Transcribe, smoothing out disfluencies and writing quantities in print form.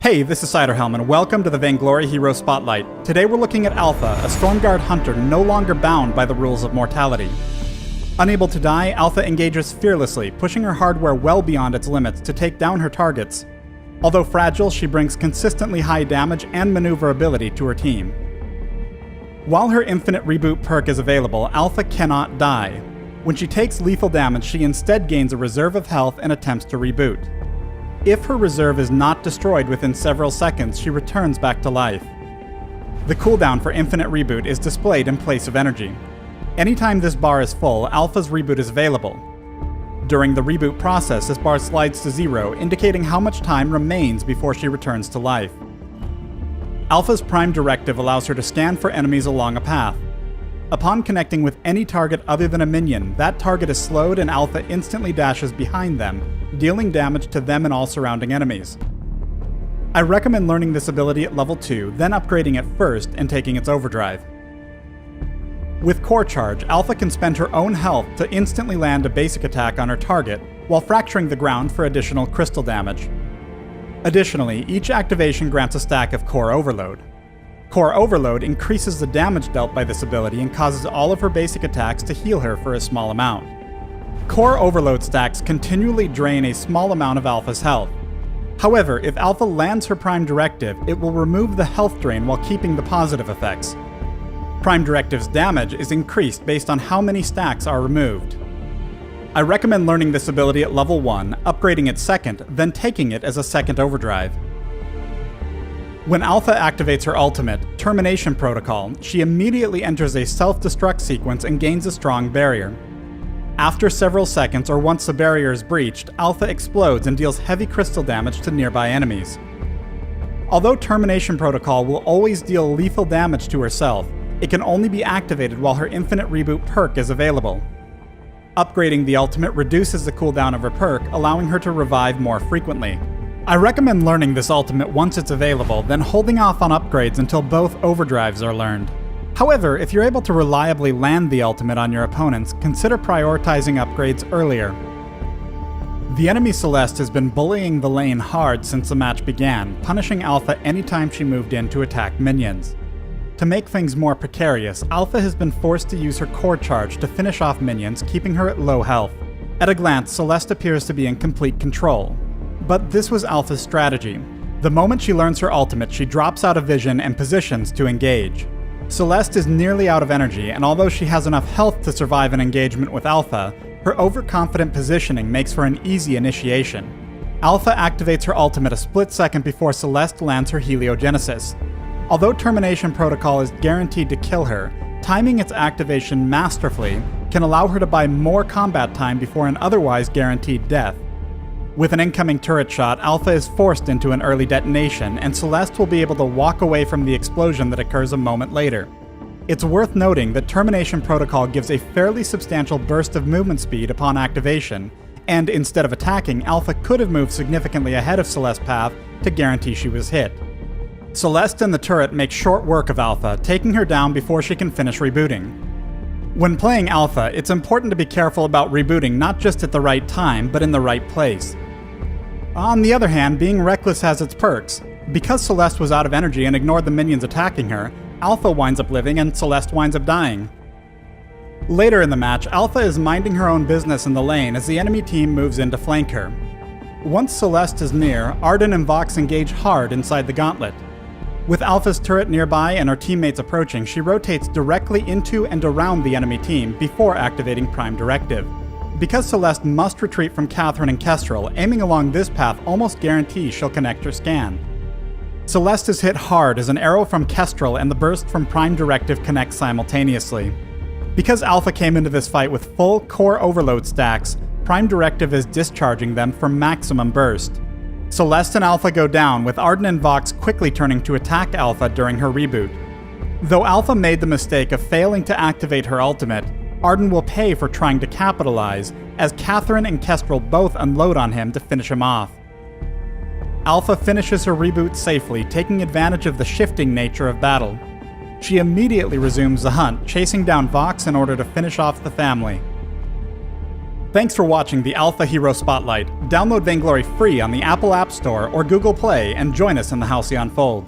Hey, this is Ciderhelm, and welcome to the Vainglory Hero Spotlight. Today we're looking at Alpha, a Stormguard hunter no longer bound by the rules of mortality. Unable to die, Alpha engages fearlessly, pushing her hardware well beyond its limits to take down her targets. Although fragile, she brings consistently high damage and maneuverability to her team. While her infinite reboot perk is available, Alpha cannot die. When she takes lethal damage, she instead gains a reserve of health and attempts to reboot. If her reserve is not destroyed within several seconds, she returns back to life. The cooldown for infinite reboot is displayed in place of energy. Anytime this bar is full, Alpha's reboot is available. During the reboot process, this bar slides to 0, indicating how much time remains before she returns to life. Alpha's Prime Directive allows her to scan for enemies along a path. Upon connecting with any target other than a minion, that target is slowed and Alpha instantly dashes behind them, dealing damage to them and all surrounding enemies. I recommend learning this ability at level 2, then upgrading it first and taking its overdrive. With Core Charge, Alpha can spend her own health to instantly land a basic attack on her target, while fracturing the ground for additional crystal damage. Additionally, each activation grants a stack of Core Overload. Core Overload increases the damage dealt by this ability and causes all of her basic attacks to heal her for a small amount. Core Overload stacks continually drain a small amount of Alpha's health. However, if Alpha lands her Prime Directive, it will remove the health drain while keeping the positive effects. Prime Directive's damage is increased based on how many stacks are removed. I recommend learning this ability at level 1, upgrading it second, then taking it as a second overdrive. When Alpha activates her ultimate, Termination Protocol, she immediately enters a self-destruct sequence and gains a strong barrier. After several seconds, or once the barrier is breached, Alpha explodes and deals heavy crystal damage to nearby enemies. Although Termination Protocol will always deal lethal damage to herself, it can only be activated while her Infinite Reboot perk is available. Upgrading the ultimate reduces the cooldown of her perk, allowing her to revive more frequently. I recommend learning this ultimate once it's available, then holding off on upgrades until both overdrives are learned. However, if you're able to reliably land the ultimate on your opponents, consider prioritizing upgrades earlier. The enemy Celeste has been bullying the lane hard since the match began, punishing Alpha anytime she moved in to attack minions. To make things more precarious, Alpha has been forced to use her Core Charge to finish off minions, keeping her at low health. At a glance, Celeste appears to be in complete control. But this was Alpha's strategy. The moment she learns her ultimate, she drops out of vision and positions to engage. Celeste is nearly out of energy, and although she has enough health to survive an engagement with Alpha, her overconfident positioning makes for an easy initiation. Alpha activates her ultimate a split second before Celeste lands her Heliogenesis. Although Termination Protocol is guaranteed to kill her, timing its activation masterfully can allow her to buy more combat time before an otherwise guaranteed death. With an incoming turret shot, Alpha is forced into an early detonation, and Celeste will be able to walk away from the explosion that occurs a moment later. It's worth noting that Termination Protocol gives a fairly substantial burst of movement speed upon activation, and instead of attacking, Alpha could have moved significantly ahead of Celeste's path to guarantee she was hit. Celeste and the turret make short work of Alpha, taking her down before she can finish rebooting. When playing Alpha, it's important to be careful about rebooting not just at the right time, but in the right place. On the other hand, being reckless has its perks. Because Celeste was out of energy and ignored the minions attacking her, Alpha winds up living and Celeste winds up dying. Later in the match, Alpha is minding her own business in the lane as the enemy team moves in to flank her. Once Celeste is near, Arden and Vox engage hard inside the gauntlet. With Alpha's turret nearby and her teammates approaching, she rotates directly into and around the enemy team before activating Prime Directive. Because Celeste must retreat from Catherine and Kestrel, aiming along this path almost guarantees she'll connect her scan. Celeste is hit hard as an arrow from Kestrel and the burst from Prime Directive connect simultaneously. Because Alpha came into this fight with full Core Overload stacks, Prime Directive is discharging them for maximum burst. Celeste and Alpha go down, with Arden and Vox quickly turning to attack Alpha during her reboot. Though Alpha made the mistake of failing to activate her ultimate, Arden will pay for trying to capitalize, as Catherine and Kestrel both unload on him to finish him off. Alpha finishes her reboot safely, taking advantage of the shifting nature of battle. She immediately resumes the hunt, chasing down Vox in order to finish off the family. Thanks for watching the Alpha Hero Spotlight. Download Vainglory free on the Apple App Store or Google Play and join us in the Halcyon fold.